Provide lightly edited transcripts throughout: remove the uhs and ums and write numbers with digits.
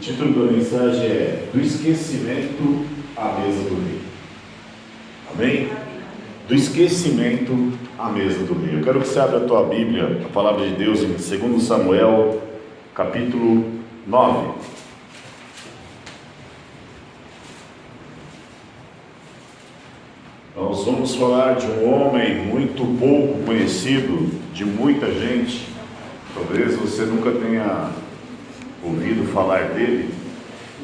título da mensagem é Do Esquecimento à Mesa do Rei. Amém? Do esquecimento à mesa do rei. Eu quero que você abra a tua Bíblia, a palavra de Deus, em 2 Samuel, capítulo 9. Nós vamos falar de um homem muito pouco conhecido, de muita gente. Talvez você nunca tenha ouvido falar dele.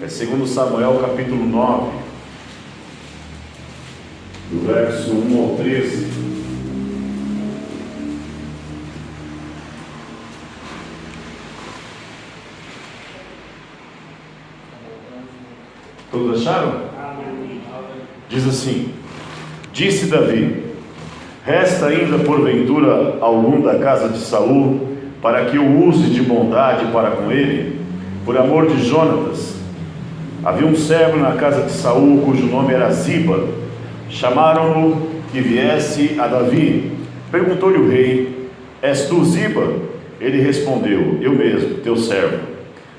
É 2 Samuel, capítulo 9, do verso 1 ao 13. Todos acharam? Diz assim: Disse Davi: Resta ainda porventura algum da casa de Saul, para que eu use de bondade para com ele, por amor de Jonatas. Havia um servo na casa de Saul, cujo nome era Ziba. Chamaram-no que viesse a Davi. Perguntou-lhe o rei: És tu Ziba? Ele respondeu: Eu mesmo, teu servo.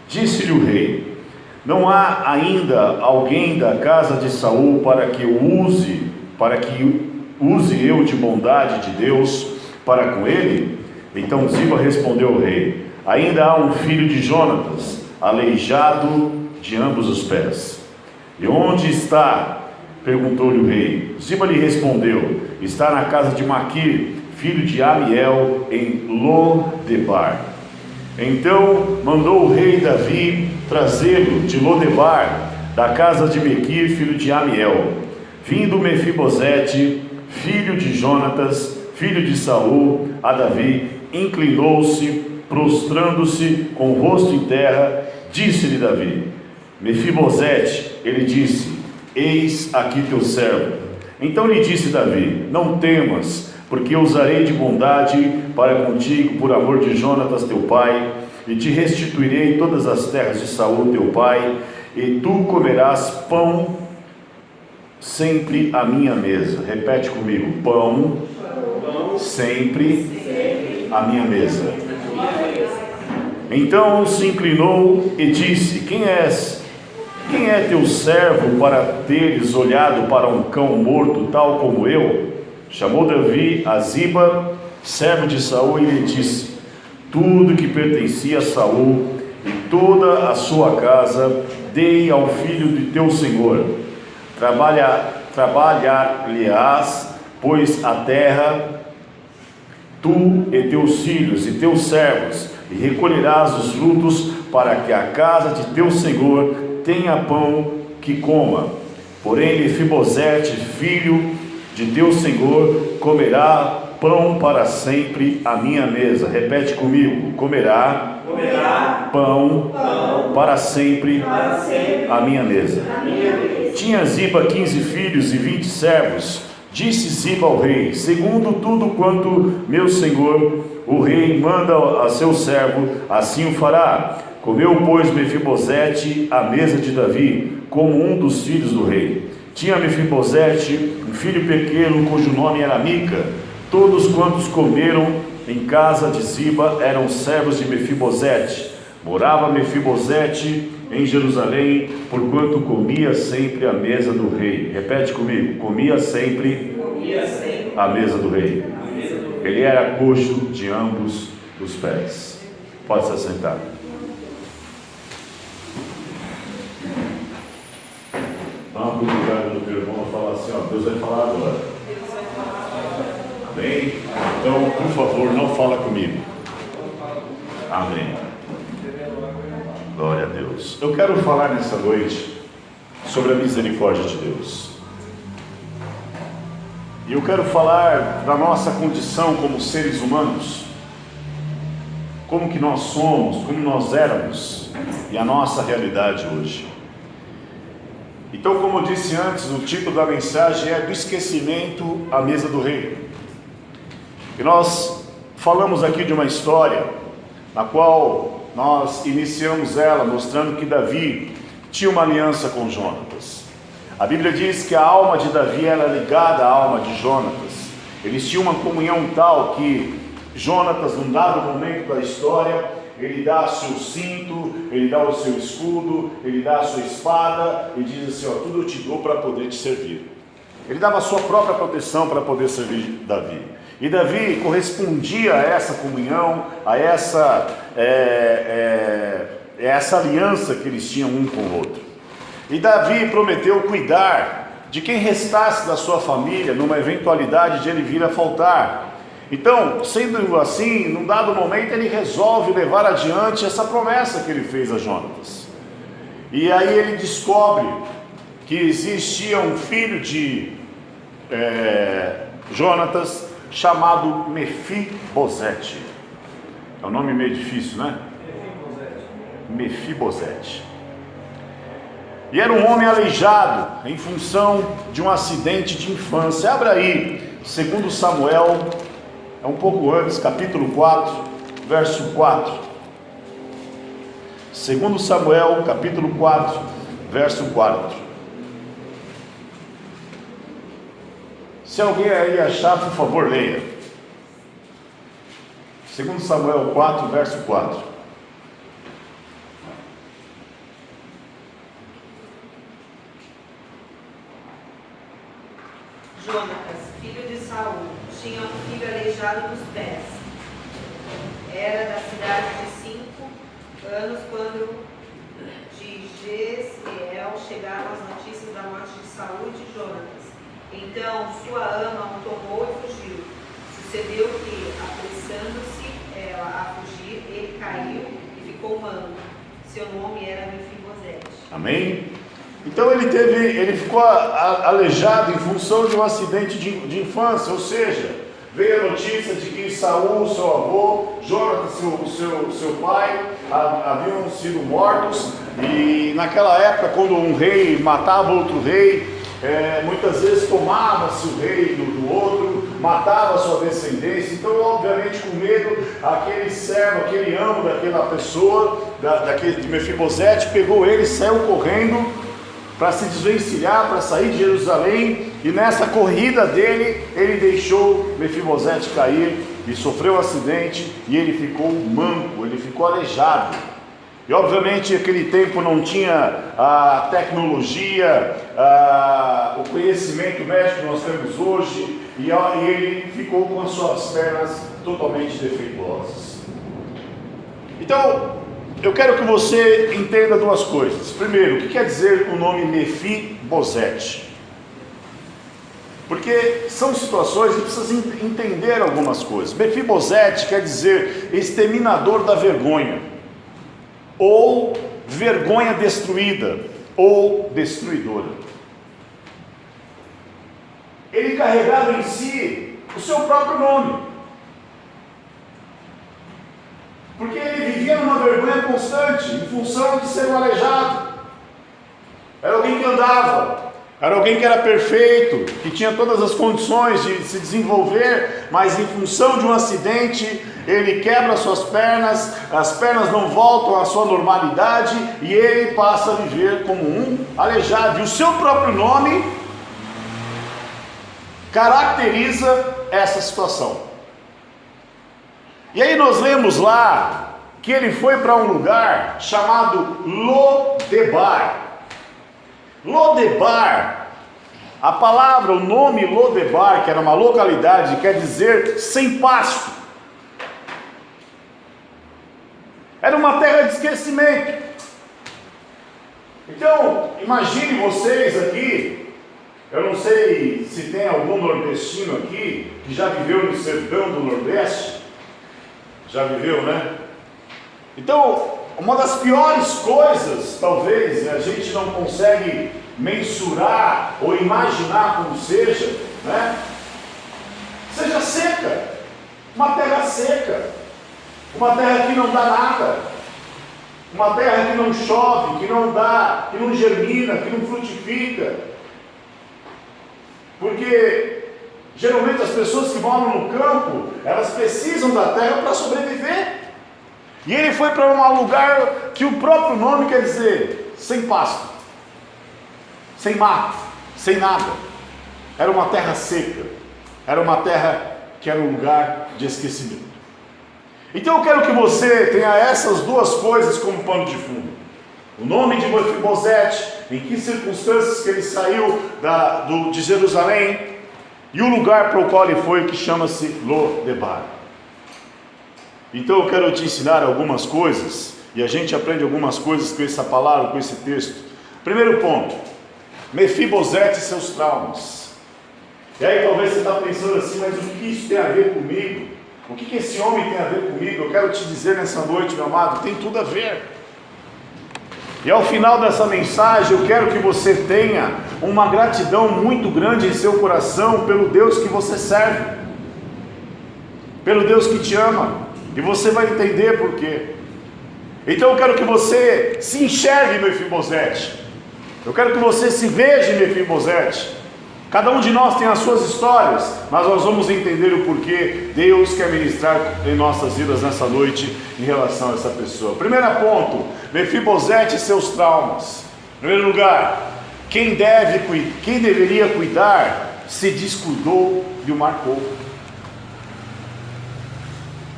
Disse-lhe o rei: Não há ainda alguém da casa de Saul para que use eu de bondade de Deus para com ele? Então Ziba respondeu ao rei: Ainda há um filho de Jonatas, aleijado de ambos os pés. E onde está? Perguntou-lhe o rei. Ziba lhe respondeu: Está na casa de Maquir, filho de Amiel, em Lodebar. Então mandou o rei Davi trazê-lo de Lodebar, da casa de Maquir, filho de Amiel. Vindo Mefibosete, filho de Jonatas, filho de Saul, a Davi, inclinou-se, prostrando-se com o rosto em terra. Disse-lhe Davi: Mefibosete. Ele disse: Eis aqui teu servo. Então lhe disse Davi: Não temas, porque eu usarei de bondade para contigo por amor de Jonatas teu pai, e te restituirei todas as terras de Saul teu pai, e tu comerás pão sempre à minha mesa. Repete comigo: pão sempre à minha mesa. Então se inclinou e disse: Quem és? Quem é teu servo para teres olhado para um cão morto tal como eu? Chamou Davi a Ziba, servo de Saul, e lhe disse: Tudo que pertencia a Saul e toda a sua casa dei ao filho de teu senhor. Trabalhar-lhe-ás, pois a terra, tu e teus filhos e teus servos, e recolherás os frutos, para que a casa de teu senhor tenha pão que coma. Porém Mefibosete, filho de teu senhor, comerá pão para sempre à minha mesa. Repete comigo: comerá pão para sempre à minha mesa. Tinha Ziba 15 filhos e 20 servos. Disse Ziba ao rei: Segundo tudo quanto meu senhor o rei manda a seu servo, assim o fará. Comeu, pois, Mefibosete à mesa de Davi, como um dos filhos do rei. Tinha Mefibosete um filho pequeno, cujo nome era Mica. Todos quantos comeram em casa de Ziba eram servos de Mefibosete. Morava Mefibosete em Jerusalém, porquanto comia sempre à mesa do rei. Repete comigo: comia sempre à mesa do rei. Ele era coxo de ambos os pés. Pode se assentar. Dá uma cutucada no teu irmão e fala assim: ó, Deus vai falar agora. Amém? Então, por favor, não fala comigo. Amém. Glória a Deus. Eu quero falar nessa noite sobre a misericórdia de Deus. E eu quero falar da nossa condição como seres humanos, como que nós somos, como nós éramos e a nossa realidade hoje. Então, como eu disse antes, o título da mensagem é Do Esquecimento à Mesa do Rei. E nós falamos aqui de uma história na qual nós iniciamos ela mostrando que Davi tinha uma aliança com Jonatas. A Bíblia diz que a alma de Davi era ligada à alma de Jonatas. Eles tinham uma comunhão tal que Jonatas, num dado momento da história, ele dá o seu cinto, ele dá o seu escudo, ele dá a sua espada e diz assim, ó, tudo eu te dou para poder te servir. Ele dava a sua própria proteção para poder servir Davi. E Davi correspondia a essa comunhão, a essa aliança que eles tinham um com o outro. E Davi prometeu cuidar de quem restasse da sua família numa eventualidade de ele vir a faltar. Então, sendo assim, num dado momento ele resolve levar adiante essa promessa que ele fez a Jonatas. E aí ele descobre que existia um filho de Jonatas chamado Mefibosete. É um nome meio difícil, né? Mefibosete. E era um homem aleijado em função de um acidente de infância. Abra aí, 2 Samuel, é um pouco antes, capítulo 4, verso 4. 2 Samuel, capítulo 4, verso 4. Se alguém aí achar, por favor, leia. 2 Samuel 4, verso 4. Jonatas, filho de Saul, tinha um filho aleijado dos pés. Era da cidade de 5 anos quando de Jezreel chegaram as notícias da morte de Saul e de Jonatas. Então sua ama o tomou e fugiu. Sucedeu que, apressando-se ela a fugir, ele caiu e ficou manco. Seu nome era Mefibosete. Amém? Então ele ficou aleijado em função de um acidente de infância, ou seja, veio a notícia de que Saul, seu avô, Jonatas, seu pai, haviam sido mortos, e naquela época, quando um rei matava outro rei, muitas vezes tomava-se o rei do outro, matava a sua descendência. Então, obviamente, com medo, aquele servo, aquele amo daquela pessoa, de Mefibosete, pegou ele e saiu correndo para se desvencilhar, para sair de Jerusalém, e nessa corrida dele, ele deixou Mefibosete cair e sofreu um acidente, e ele ficou manco, ele ficou aleijado. E obviamente naquele tempo não tinha a tecnologia, o conhecimento médico que nós temos hoje, e ele ficou com as suas pernas totalmente defeituosas. Então, eu quero que você entenda duas coisas. Primeiro, o que quer dizer o nome Mefibosete? Porque são situações que precisa entender algumas coisas. Mefibosete quer dizer exterminador da vergonha, ou vergonha destruída, ou destruidora. Ele carregava em si o seu próprio nome, porque ele vivia numa vergonha constante, em função de ser um aleijado. Era alguém que andava, era alguém que era perfeito, que tinha todas as condições de se desenvolver, mas em função de um acidente, ele quebra suas pernas, as pernas não voltam à sua normalidade, e ele passa a viver como um aleijado. E o seu próprio nome caracteriza essa situação. E aí nós lemos lá que ele foi para um lugar chamado Lodebar. Lodebar, a palavra, o nome Lodebar, que era uma localidade, quer dizer sem pasto. Era uma terra de esquecimento. Então, imagine vocês aqui, eu não sei se tem algum nordestino aqui que já viveu no sertão do Nordeste. Já viveu, né? Então, uma das piores coisas, talvez, a gente não consegue mensurar ou imaginar como seja, né? Seja seca, uma terra seca, uma terra que não dá nada, uma terra que não chove, que não dá, que não germina, que não frutifica, porque geralmente as pessoas que moram no campo, elas precisam da terra para sobreviver. E ele foi para um lugar que o próprio nome quer dizer sem pasto, sem mato, sem nada. Era uma terra seca, era uma terra que era um lugar de esquecimento. Então eu quero que você tenha essas duas coisas como pano de fundo: o nome de Mefibosete, em que circunstâncias que ele saiu de Jerusalém, e o lugar para o qual ele foi, que chama-se Lodebar. Então eu quero te ensinar algumas coisas, e a gente aprende algumas coisas com essa palavra, com esse texto. Primeiro ponto: Mefibosete e seus traumas. E aí talvez você está pensando assim, mas o que isso tem a ver comigo? O que esse homem tem a ver comigo? Eu quero te dizer nessa noite, meu amado, tem tudo a ver. E ao final dessa mensagem, eu quero que você tenha uma gratidão muito grande em seu coração pelo Deus que você serve, pelo Deus que te ama, e você vai entender por quê. Então eu quero que você se enxergue em Mefibosete, eu quero que você se veja em Mefibosete. Cada um de nós tem as suas histórias, mas nós vamos entender o porquê Deus quer ministrar em nossas vidas nessa noite em relação a essa pessoa. Primeiro ponto: Mefibosete e seus traumas. Em primeiro lugar, quem deveria cuidar se descuidou e o marcou.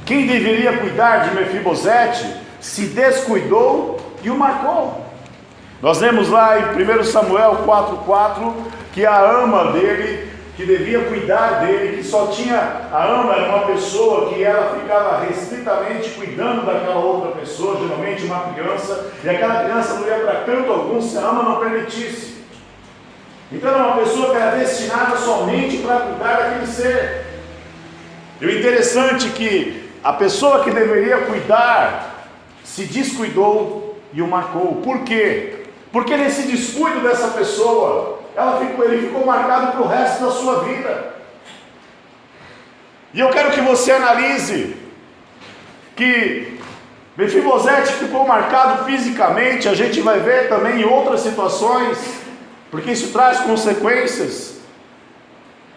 Quem deveria cuidar de Mefibosete se descuidou e o marcou. Nós lemos lá em 1 Samuel 4,4 que a ama dele, que devia cuidar dele, que só tinha, a ama era uma pessoa que ela ficava restritamente cuidando daquela outra pessoa, geralmente uma criança, e aquela criança não ia para canto algum se a ama não permitisse. Então era uma pessoa que era destinada somente para cuidar daquele ser. E o interessante é que a pessoa que deveria cuidar se descuidou e o marcou. Por quê? Porque nesse descuido dessa pessoa, ele ficou marcado para o resto da sua vida. E eu quero que você analise que Mefibosete ficou marcado fisicamente. A gente vai ver também em outras situações, porque isso traz consequências.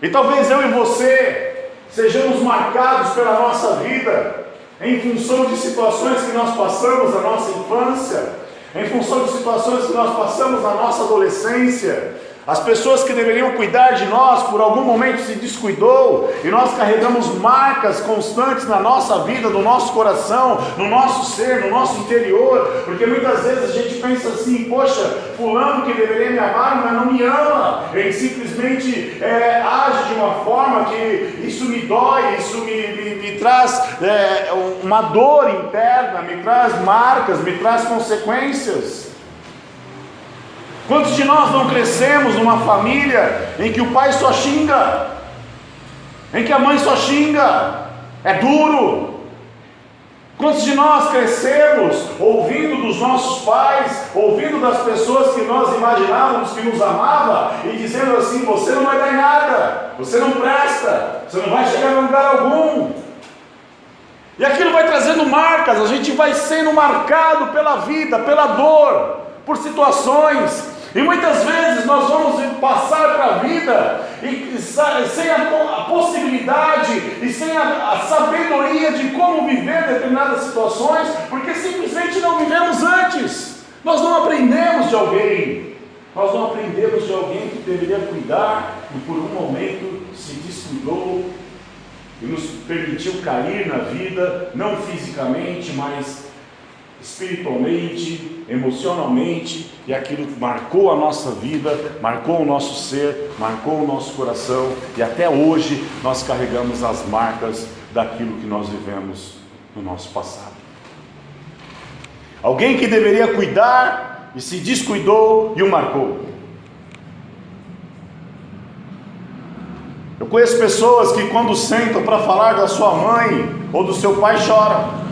E talvez eu e você sejamos marcados pela nossa vida em função de situações que nós passamos na nossa infância, em função de situações que nós passamos na nossa adolescência. As pessoas que deveriam cuidar de nós, por algum momento se descuidou, e nós carregamos marcas constantes na nossa vida, no nosso coração, no nosso ser, no nosso interior, porque muitas vezes a gente pensa assim: poxa, fulano que deveria me amar, mas não me ama, ele simplesmente age de uma forma que isso me dói, isso me traz uma dor interna, me traz marcas, me traz consequências. Quantos de nós não crescemos numa família em que o pai só xinga, em que a mãe só xinga, é duro? Quantos de nós crescemos ouvindo dos nossos pais, ouvindo das pessoas que nós imaginávamos que nos amava, e dizendo assim: você não vai dar em nada, você não presta, você não vai chegar a lugar algum. E aquilo vai trazendo marcas, a gente vai sendo marcado pela vida, pela dor, por situações. E muitas vezes nós vamos passar para a vida sem a possibilidade e sem a sabedoria de como viver determinadas situações, porque simplesmente não vivemos antes. Nós não aprendemos de alguém. Nós não aprendemos de alguém que deveria cuidar e por um momento se descuidou e nos permitiu cair na vida, não fisicamente, mas espiritualmente, emocionalmente, e aquilo marcou a nossa vida, marcou o nosso ser, marcou o nosso coração, e até hoje nós carregamos as marcas daquilo que nós vivemos no nosso passado. Alguém que deveria cuidar e se descuidou e o marcou. Eu conheço pessoas que quando sentam para falar da sua mãe ou do seu pai choram.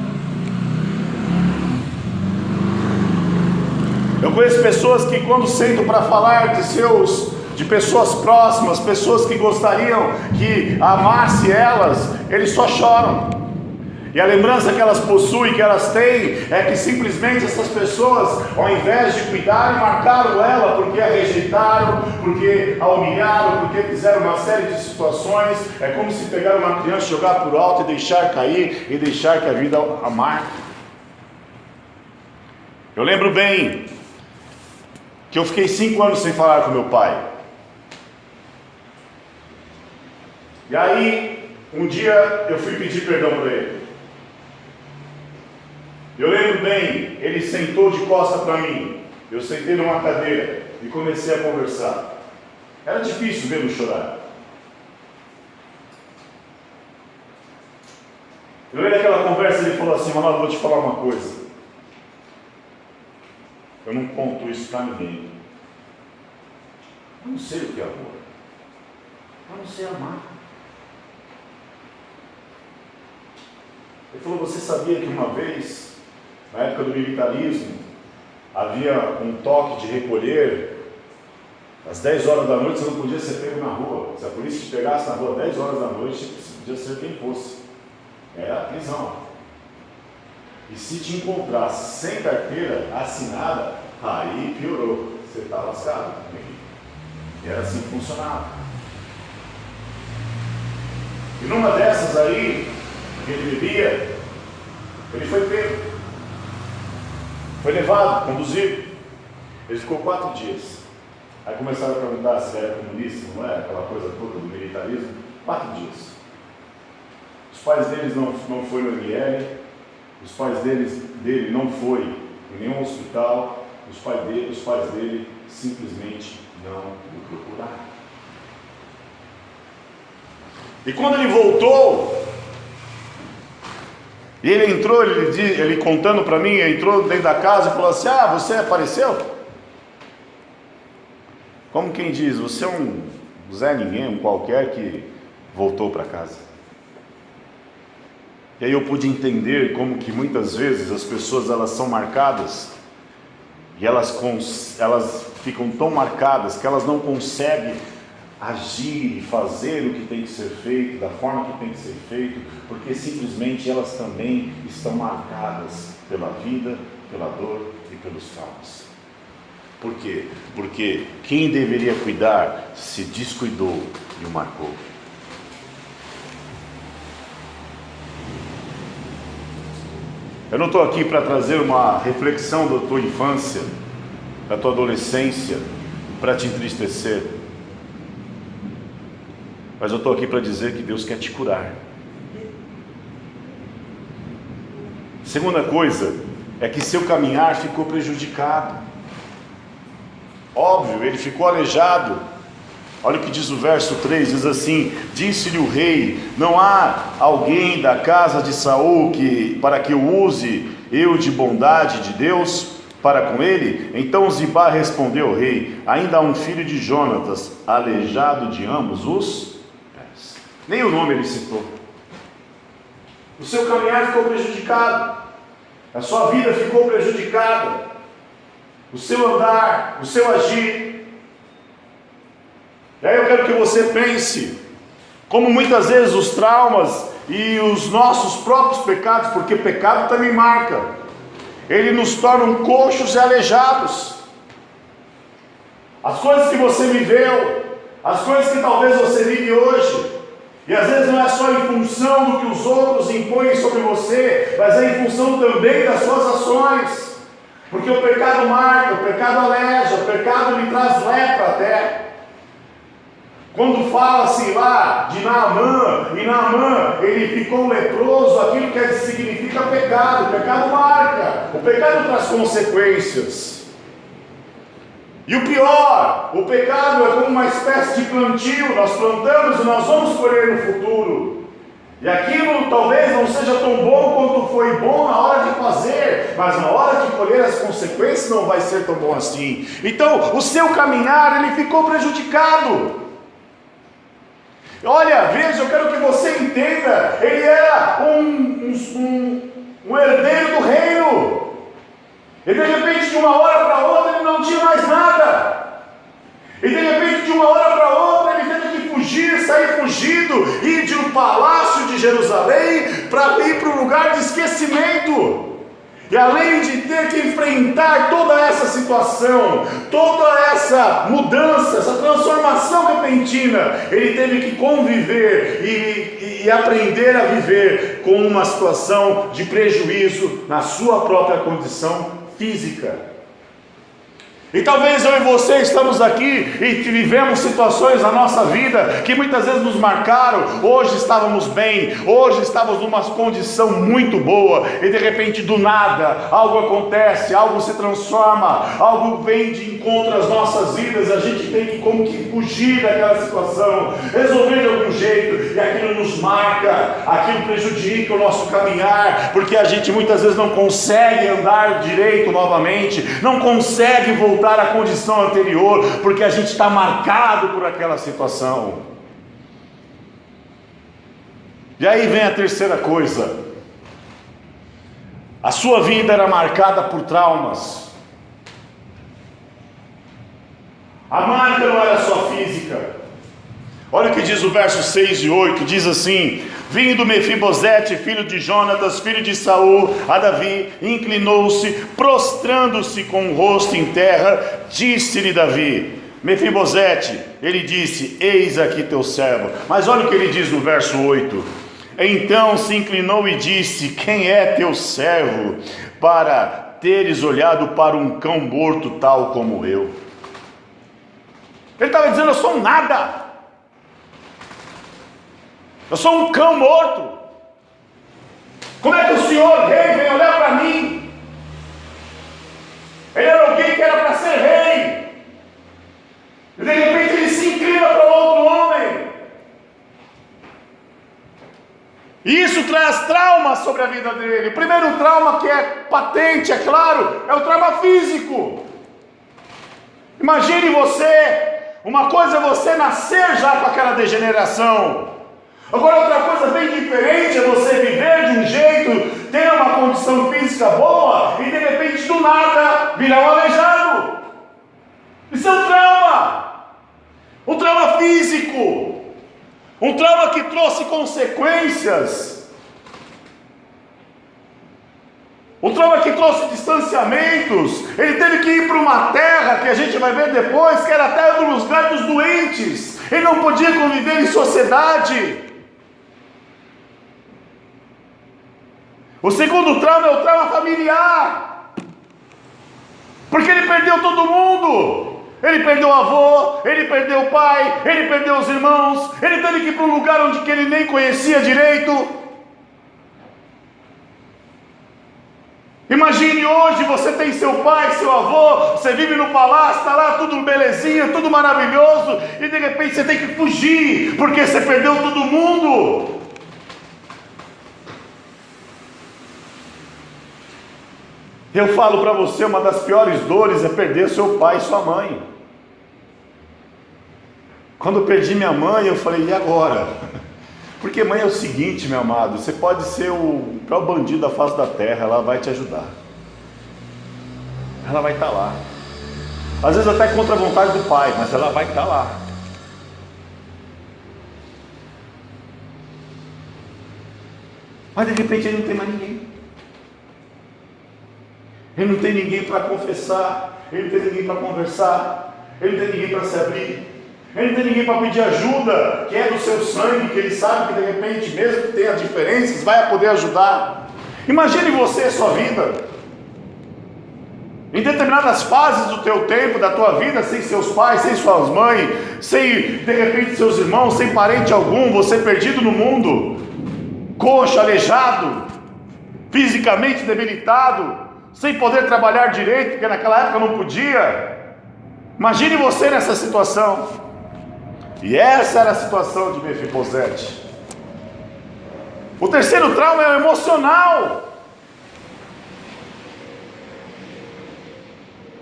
Eu conheço pessoas que quando sentam para falar de pessoas próximas, pessoas que gostariam que amasse elas, eles só choram. E a lembrança que elas possuem, que elas têm, é que simplesmente essas pessoas, ao invés de cuidar, marcaram ela porque a rejeitaram, porque a humilharam, porque fizeram uma série de situações. É como se pegar uma criança, jogar por alto e deixar cair, e deixar que a vida a marque. Eu lembro bem que eu fiquei 5 anos sem falar com meu pai. E aí, um dia eu fui pedir perdão para ele. Eu lembro bem, ele sentou de costa para mim. Eu sentei numa cadeira e comecei a conversar. Era difícil vê-lo chorar. Eu lembro daquela conversa, ele falou assim: Manuel, vou te falar uma coisa. Eu não conto isso para ninguém. Eu não sei o que é amor. Eu não sei amar. Ele falou: você sabia que uma vez, na época do militarismo, havia um toque de recolher? Às 10 horas da noite você não podia ser pego na rua. Se a polícia te pegasse na rua às 10 horas da noite, você podia ser quem fosse. Era a prisão. E se te encontrasse sem carteira assinada, aí piorou. Você está lascado. E era assim que funcionava. E numa dessas aí, que ele bebia, ele foi pego. Foi levado, conduzido. Ele ficou 4 dias. Aí começaram a perguntar se ele era comunista, não é? Aquela coisa toda do militarismo. 4 dias. Os pais deles não foi no ML, os pais dele não foi em nenhum hospital, os pais dele simplesmente não o procuraram. E quando ele voltou, e ele entrou, ele contando para mim, entrou dentro da casa e falou assim: ah, você apareceu? Como quem diz, você é um Zé Ninguém, um qualquer que voltou para casa. E aí eu pude entender como que muitas vezes as pessoas, elas são marcadas e elas ficam tão marcadas que elas não conseguem agir e fazer o que tem que ser feito, da forma que tem que ser feito, porque simplesmente elas também estão marcadas pela vida, pela dor e pelos traumas. Por quê? Porque quem deveria cuidar se descuidou e o marcou. Eu não estou aqui para trazer uma reflexão da tua infância, da tua adolescência, para te entristecer. Mas eu estou aqui para dizer que Deus quer te curar. Segunda coisa é que seu caminhar ficou prejudicado. Óbvio, ele ficou aleijado. Olha o que diz o verso 3, diz assim: disse-lhe o rei: não há alguém da casa de Saul para que eu use eu de bondade de Deus para com ele? Então Zibá respondeu ao rei: ainda há um filho de Jonatas, aleijado de ambos os pés. Nem o nome ele citou. O seu caminhar ficou prejudicado, a sua vida ficou prejudicada, o seu andar, o seu agir. E aí eu quero que você pense, como muitas vezes os traumas e os nossos próprios pecados, porque pecado também marca, ele nos tornam coxos e aleijados. As coisas que você viveu, as coisas que talvez você vive hoje, e às vezes não é só em função do que os outros impõem sobre você, mas é em função também das suas ações, porque o pecado marca, o pecado aleja, o pecado lhe traz lepra até. Quando fala-se lá de Naamã, e Naamã ele ficou leproso, aquilo que significa pecado. O pecado marca, o pecado traz consequências. E o pior, o pecado é como uma espécie de plantio, nós plantamos e nós vamos colher no futuro. E aquilo talvez não seja tão bom quanto foi bom na hora de fazer, mas na hora de colher as consequências não vai ser tão bom assim. Então o seu caminhar ele ficou prejudicado. Olha, veja, eu quero que você entenda, ele era um herdeiro do reino, e de repente de uma hora para outra ele não tinha mais nada, e de repente de uma hora para outra ele teve que fugir, sair fugido, ir de um palácio de Jerusalém para ir para um lugar de esquecimento. E além de ter que enfrentar toda essa situação, toda essa mudança, essa transformação repentina, ele teve que conviver e aprender a viver com uma situação de prejuízo na sua própria condição física. E talvez eu e você estamos aqui e vivemos situações na nossa vida que muitas vezes nos marcaram. Hoje estávamos bem, hoje estávamos numa condição muito boa, e de repente do nada algo acontece, algo se transforma, algo vem de encontro às nossas vidas. A gente tem que como que fugir daquela situação, resolver de algum jeito, e aquilo nos marca, aquilo prejudica o nosso caminhar, porque a gente muitas vezes não consegue andar direito novamente, não consegue voltar à condição anterior, porque a gente está marcado por aquela situação. E aí vem a terceira coisa: a sua vida era marcada por traumas. A marca não era só física. Olha o que diz o verso 6 e 8, diz assim: vindo Mefibosete, filho de Jonatas, filho de Saul, a Davi, inclinou-se, prostrando-se com o rosto em terra, disse-lhe Davi, Mefibosete, ele disse, eis aqui teu servo. Mas olha o que ele diz no verso 8, então se inclinou e disse, quem é teu servo, para teres olhado para um cão morto tal como eu? Ele estava dizendo, eu sou um nada, eu sou um cão morto. Como é que o senhor rei vem olhar para mim? Ele era alguém que era para ser rei, e de repente ele se inclina para outro homem. E isso traz traumas sobre a vida dele. O primeiro trauma, que é patente, é claro, é o trauma físico. Imagine você, uma coisa é você nascer já com aquela degeneração. Agora outra coisa bem diferente é você viver de um jeito, ter uma condição física boa, e de repente do nada virar um aleijado. Isso é um trauma físico, um trauma que trouxe consequências, um trauma que trouxe distanciamentos. Ele teve que ir para uma terra que a gente vai ver depois, que era a terra dos lugares dos doentes. Ele não podia conviver em sociedade. O segundo trauma é o trauma familiar, porque ele perdeu todo mundo. Ele perdeu o avô, ele perdeu o pai, ele perdeu os irmãos, ele teve que ir para um lugar onde que ele nem conhecia direito. Imagine hoje, você tem seu pai, seu avô, você vive no palácio, está lá tudo belezinha, tudo maravilhoso, e de repente você tem que fugir, porque você perdeu todo mundo. Eu falo para você, uma das piores dores é perder seu pai e sua mãe. Quando eu perdi minha mãe, eu falei, e agora? Porque mãe é o seguinte, meu amado, você pode ser o pior bandido da face da terra, ela vai te ajudar. Ela vai estar lá. Às vezes até contra a vontade do pai, mas ela vai estar lá. Mas de repente ele não tem mais ninguém. Ele não tem ninguém para confessar, ele não tem ninguém para conversar, ele não tem ninguém para se abrir, ele não tem ninguém para pedir ajuda, que é do seu sangue, que ele sabe que de repente, mesmo que tenha diferenças, vai poder ajudar. Imagine você, sua vida, em determinadas fases do teu tempo, da tua vida, sem seus pais, sem suas mães, sem de repente seus irmãos, sem parente algum, você perdido no mundo, coxo, aleijado, fisicamente debilitado, sem poder trabalhar direito, porque naquela época não podia. Imagine você nessa situação. E essa era a situação de Mefibosete. O terceiro trauma é o emocional.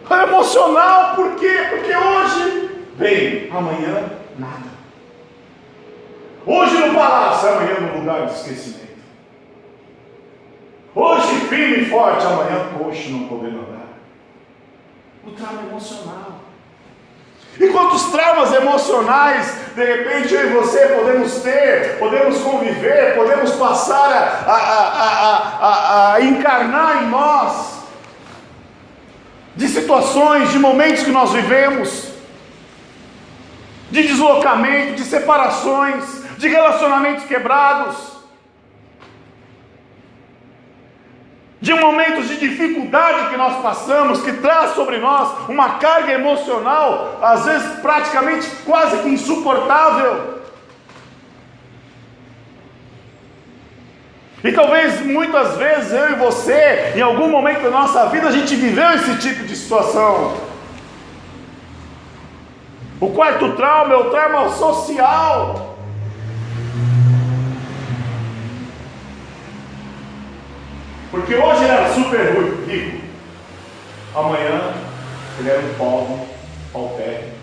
É emocional, por quê? Porque hoje bem, amanhã nada. Hoje no palácio, amanhã no lugar de esquecimento. Hoje firme e forte, amanhã coxo, não podendo andar. O trauma emocional. E quantos traumas emocionais, de repente eu e você podemos ter, podemos conviver, podemos passar a encarnar em nós, de situações, de momentos que nós vivemos, de deslocamento, de separações, de relacionamentos quebrados, de momentos de dificuldade que nós passamos, que traz sobre nós uma carga emocional, às vezes praticamente quase que insuportável. E talvez muitas vezes eu e você, em algum momento da nossa vida, a gente viveu esse tipo de situação. O quarto trauma é o trauma social. Porque hoje ele era super rico, amanhã ele era um pobre, paupérrimo.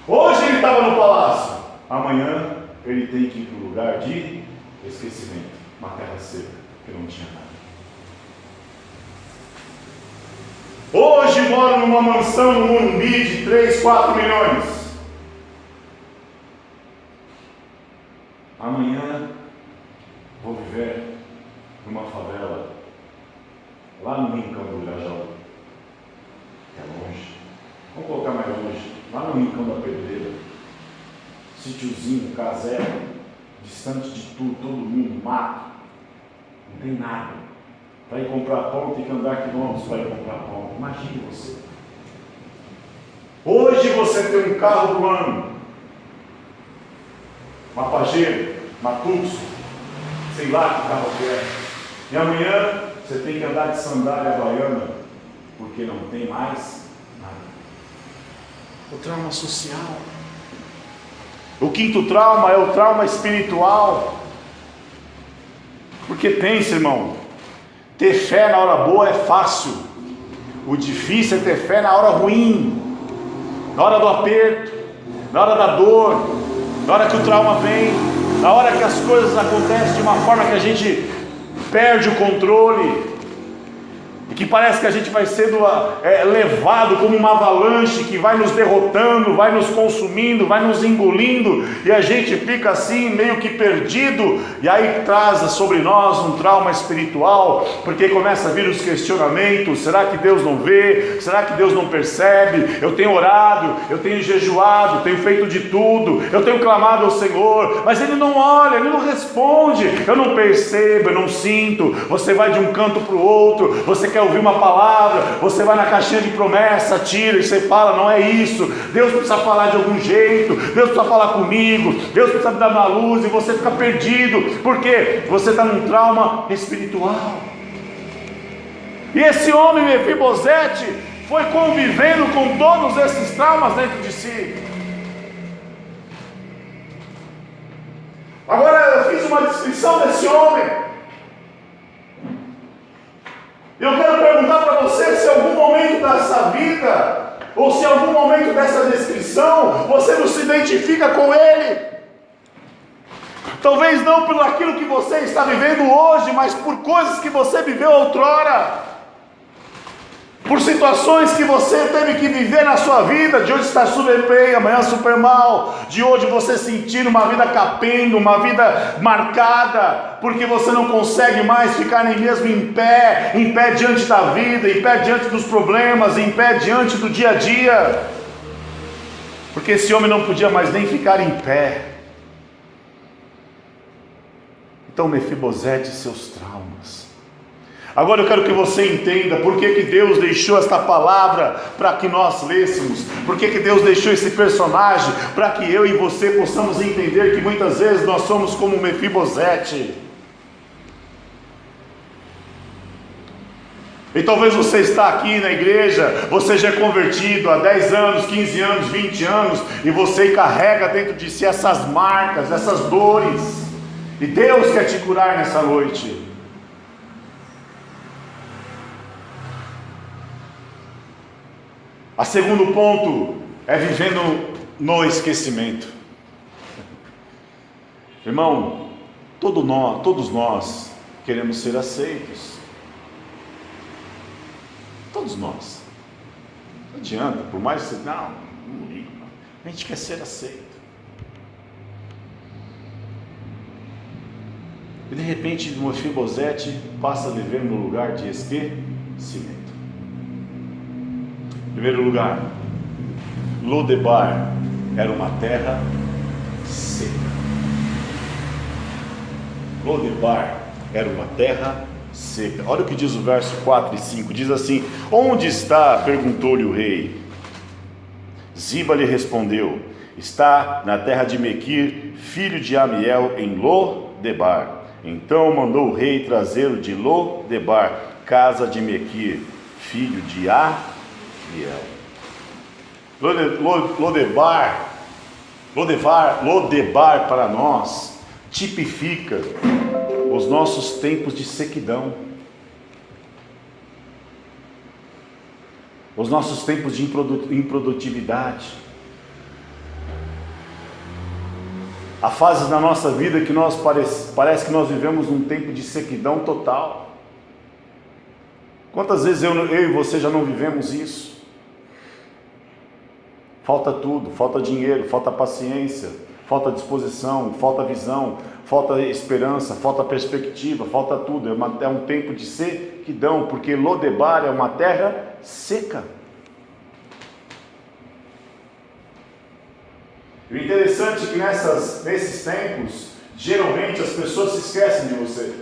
Hoje ele estava no palácio, amanhã ele tem que ir para o lugar de esquecimento, uma terra seca, que não tinha nada. Hoje moro numa mansão no Morumbi de 3, 4 milhões. Amanhã vou viver numa favela, lá no Rincão do Irajão, que é longe. Vamos colocar mais longe, lá no Rincão da Pedreira, sítiozinho, caserna, distante de tudo, todo mundo, mato, não tem nada. Para ir comprar pão, tem que andar quilômetros para ir comprar pão. Imagine você. Hoje você tem um carro do ano, uma Pajero, uma Tucson, sei lá que carro que é. E amanhã você tem que andar de sandália havaiana, porque não tem mais nada. O trauma social. O quinto trauma é o trauma espiritual. Porque pensa, irmão, ter fé na hora boa é fácil. O difícil é ter fé na hora ruim, na hora do aperto, na hora da dor, na hora que o trauma vem, na hora que as coisas acontecem de uma forma que a gente perde o controle, e que parece que a gente vai sendo levado como uma avalanche que vai nos derrotando, vai nos consumindo, vai nos engolindo, e a gente fica assim meio que perdido, e aí traz sobre nós um trauma espiritual, porque começa a vir os questionamentos: será que Deus não vê? Será que Deus não percebe? Eu tenho orado, eu tenho jejuado, tenho feito de tudo, eu tenho clamado ao Senhor, mas Ele não olha, Ele não responde, eu não percebo, eu não sinto. Você vai de um canto para o outro, você quer ouvir uma palavra, você vai na caixinha de promessa, tira e você fala: não é isso, Deus precisa falar de algum jeito, Deus precisa falar comigo, Deus precisa me dar uma luz, e você fica perdido, porque você está num trauma espiritual. E esse homem Mefibosete foi convivendo com todos esses traumas dentro de si. Agora eu fiz uma descrição desse homem. Eu quero perguntar para você se em algum momento dessa vida, ou se em algum momento dessa descrição, você não se identifica com ele. Talvez não por aquilo que você está vivendo hoje, mas por coisas que você viveu outrora, por situações que você teve que viver na sua vida. De hoje está super bem, amanhã super mal. De hoje você sentir uma vida capenga, uma vida marcada, porque você não consegue mais ficar nem mesmo em pé diante da vida, em pé diante dos problemas, em pé diante do dia a dia. Porque esse homem não podia mais nem ficar em pé. Então Mefibosete e seus traumas. Agora eu quero que você entenda por que Deus deixou esta palavra para que nós lêssemos, por que Deus deixou esse personagem, para que eu e você possamos entender que muitas vezes nós somos como Mefibosete. E talvez você está aqui na igreja, você já é convertido há 10 anos, 15 anos, 20 anos, e você carrega dentro de si essas marcas, essas dores, e Deus quer te curar nessa noite. O segundo ponto é vivendo no esquecimento. Irmão, todos nós queremos ser aceitos. Todos nós. Não adianta, por mais que você... Não ligo. A gente quer ser aceito. E de repente Mefibosete passa a viver no lugar de esquecimento. Em primeiro lugar, Lodebar era uma terra seca. Lodebar era uma terra seca. Olha o que diz o verso 4 e 5, diz assim: onde está? Perguntou-lhe o rei. Ziba lhe respondeu: está na terra de Mequir, filho de Amiel, em Lo-debar. Então mandou o rei trazê-lo de Lo-debar, casa de Mequir, filho de Amiel. Lo-debar para nós tipifica os nossos tempos de sequidão, os nossos tempos de improdutividade, a fase da nossa vida que parece que nós vivemos um tempo de sequidão total. Quantas vezes eu e você já não vivemos isso? Falta tudo, falta dinheiro, falta paciência, falta disposição, falta visão, falta esperança, falta perspectiva, falta tudo. É um tempo de sequidão, porque Lo-debar é uma terra seca. E o interessante é que nesses tempos, geralmente as pessoas se esquecem de você.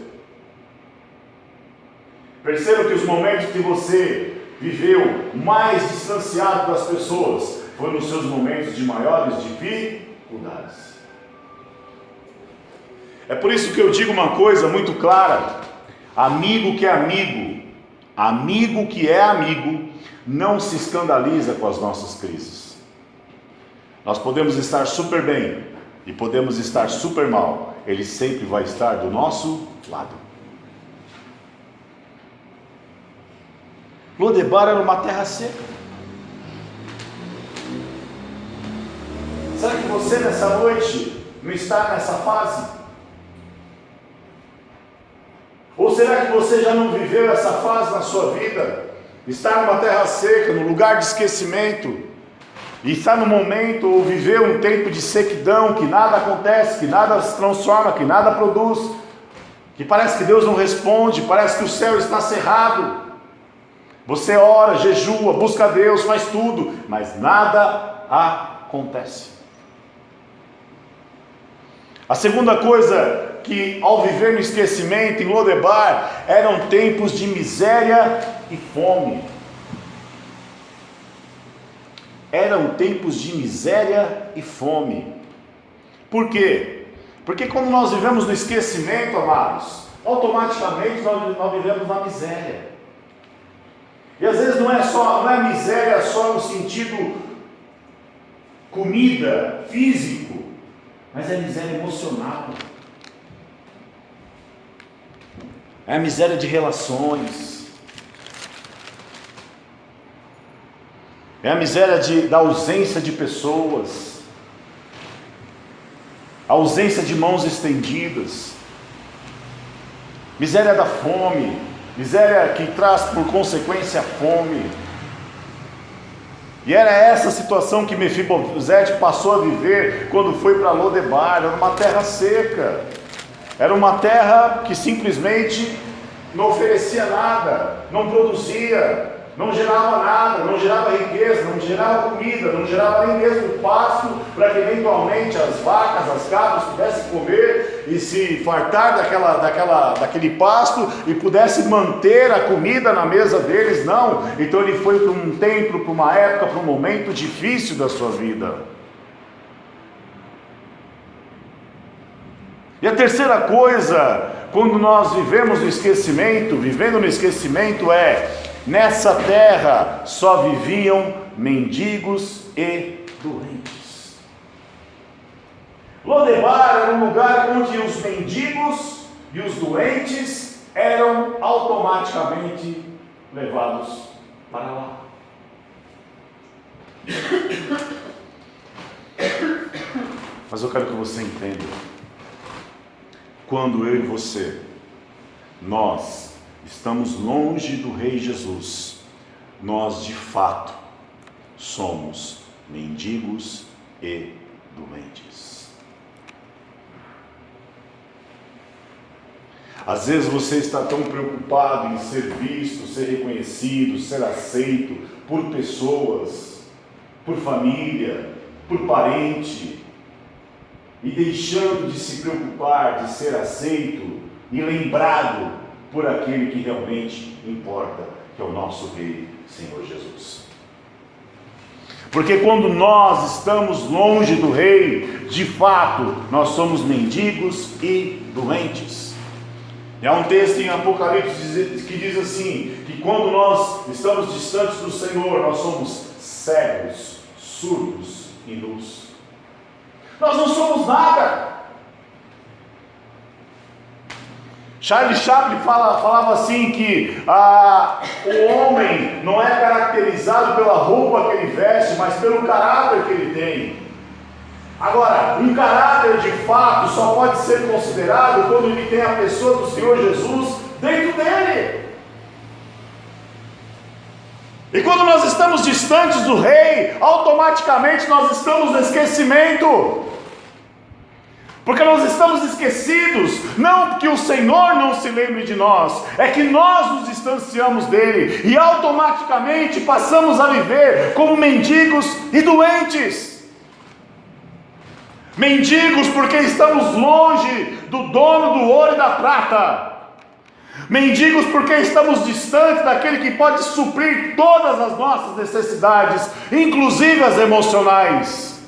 Perceba que os momentos que você viveu mais distanciado das pessoas foi nos seus momentos de maiores dificuldades. É por isso que eu digo uma coisa muito clara: amigo que é amigo, não se escandaliza com as nossas crises. Nós podemos estar super bem e podemos estar super mal, ele sempre vai estar do nosso lado. Lo-debar era uma terra seca. Será que você nessa noite não está nessa fase? Ou será que você já não viveu essa fase na sua vida? Está numa terra seca, no lugar de esquecimento, e está no momento, ou viveu um tempo de sequidão, que nada acontece, que nada se transforma, que nada produz, que parece que Deus não responde, parece que o céu está cerrado. Você ora, jejua, busca a Deus, faz tudo, mas nada acontece. A segunda coisa, que ao viver no esquecimento em Lo-debar, eram tempos de miséria e fome. Eram tempos de miséria e fome. Por quê? Porque quando nós vivemos no esquecimento, amados, automaticamente nós vivemos na miséria. E às vezes não é miséria só no sentido comida, físico, mas é miséria emocional. É a miséria de relações. É a miséria da ausência de pessoas. A ausência de mãos estendidas. Miséria da fome. Miséria que traz por consequência a fome. E era essa situação que Mefibosete passou a viver quando foi para Lo-debar. Era uma terra seca. Era uma terra que simplesmente não oferecia nada, não produzia, não gerava nada, não gerava riqueza, não gerava comida, não gerava nem mesmo pasto para que eventualmente as vacas, as cabras pudessem comer e se fartar daquele pasto e pudesse manter a comida na mesa deles. Não, então ele foi para um tempo, para uma época, para um momento difícil da sua vida. E a terceira coisa, quando nós vivendo no esquecimento, nessa terra só viviam mendigos e doentes. Lo-debar era um lugar onde os mendigos e os doentes eram automaticamente levados para lá. Mas eu quero que você entenda. Quando eu e você, nós estamos longe do Rei Jesus, nós de fato somos mendigos e doentes. Às vezes você está tão preocupado em ser visto, ser reconhecido, ser aceito por pessoas, por família, por parente, e deixando de se preocupar de ser aceito e lembrado por aquele que realmente importa, que é o nosso Rei, Senhor Jesus. Porque quando nós estamos longe do Rei, de fato, nós somos mendigos e doentes. E há um texto em Apocalipse que diz assim, que quando nós estamos distantes do Senhor, nós somos cegos, surdos e nus. Nós não somos nada. Charles Chaplin falava assim que o homem não é caracterizado pela roupa que ele veste, mas pelo caráter que ele tem. Agora, um caráter de fato só pode ser considerado quando ele tem a pessoa do Senhor Jesus dentro dele. E quando nós estamos distantes do Rei, automaticamente nós estamos no esquecimento. Porque nós estamos esquecidos, não porque o Senhor não se lembre de nós, é que nós nos distanciamos dele, e automaticamente passamos a viver como mendigos e doentes. Mendigos porque estamos longe do dono do ouro e da prata. Mendigos porque estamos distantes daquele que pode suprir todas as nossas necessidades, inclusive as emocionais.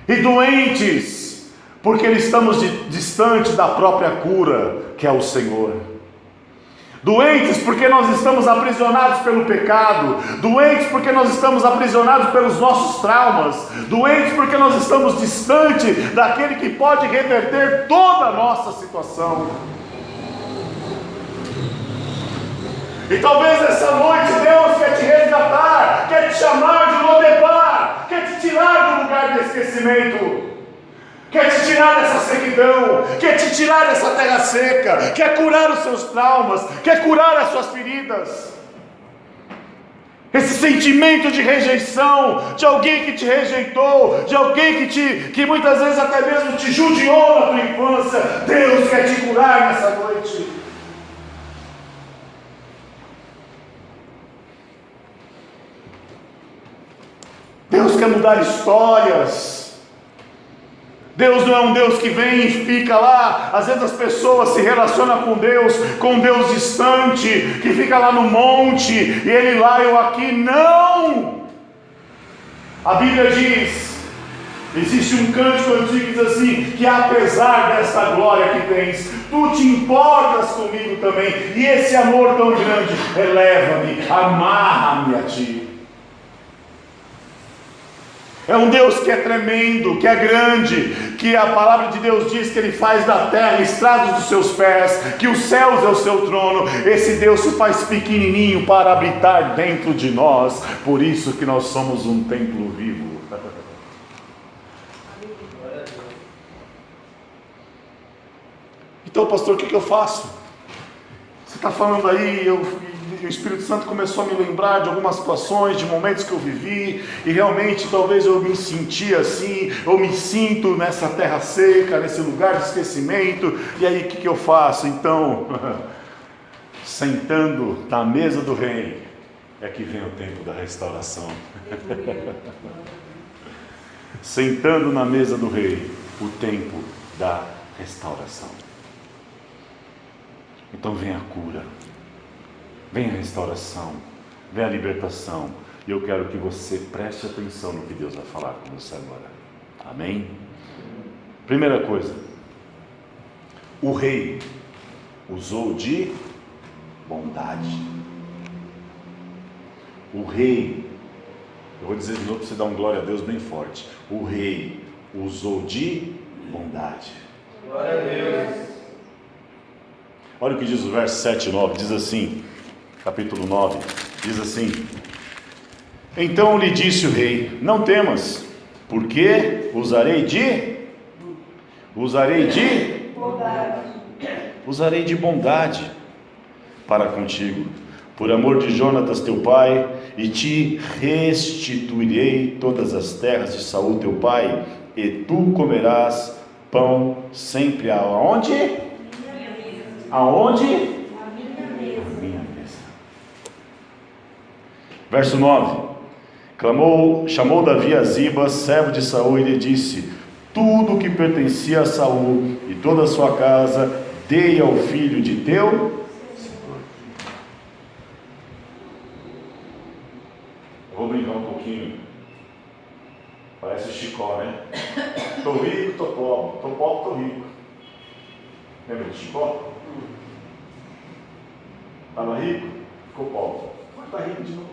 E doentes porque estamos distante da própria cura, que é o Senhor. Doentes porque nós estamos aprisionados pelo pecado. Doentes porque nós estamos aprisionados pelos nossos traumas. Doentes porque nós estamos distante daquele que pode reverter toda a nossa situação. E talvez essa noite Deus quer te resgatar, quer te chamar de Lodebar, quer te tirar do lugar de esquecimento. Quer te tirar dessa sequidão, quer te tirar dessa terra seca, quer curar os seus traumas, quer curar as suas feridas. Esse sentimento de rejeição, de alguém que te rejeitou, de alguém que muitas vezes até mesmo te judiou na tua infância, Deus quer te curar nessa noite. Deus quer mudar histórias. Deus não é um Deus que vem e fica lá. Às vezes as pessoas se relacionam com um Deus distante, que fica lá no monte, e Ele lá, eu aqui. Não! A Bíblia diz, existe um cântico antigo que diz assim, que apesar dessa glória que tens, tu te importas comigo também, e esse amor tão grande, eleva-me, amarra-me a ti. É um Deus que é tremendo, que é grande, que a palavra de Deus diz que Ele faz da terra estrados dos seus pés, que os céus é o seu trono. Esse Deus se faz pequenininho para habitar dentro de nós, por isso que nós somos um templo vivo. Então, pastor, o que eu faço? Você está falando aí, o Espírito Santo começou a me lembrar de algumas situações, de momentos que eu vivi, e realmente talvez eu me senti assim, eu me sinto nessa terra seca, nesse lugar de esquecimento, e aí o que eu faço? Então, sentando na mesa do Rei, é que vem o tempo da restauração. Sentando na mesa do Rei, o tempo da restauração. Então vem a cura, vem a restauração, vem a libertação. E eu quero que você preste atenção no que Deus vai falar com você agora. Amém? Primeira coisa, o rei usou de bondade. O rei, eu vou dizer de novo para você dar um glória a Deus bem forte. O rei usou de bondade. Glória a Deus. Olha o que diz o verso 7 e 9, diz assim, capítulo 9, diz assim: então lhe disse o rei, não temas, porque usarei de bondade para contigo, por amor de Jonatas teu pai, e te restituirei todas as terras de Saul teu pai, e tu comerás pão sempre aonde? Aonde? A minha mesa. Verso 9. Chamou Davi a Ziba, servo de Saul, e lhe disse: tudo que pertencia a Saul e toda a sua casa, dei ao filho de teu. Eu vou brincar um pouquinho. Parece o Chicó, né? Tô rico, tô pobre. Tô pobre, tô rico. Lembra do Chicó? Estava rico, ficou pobre. Agora está rico de novo.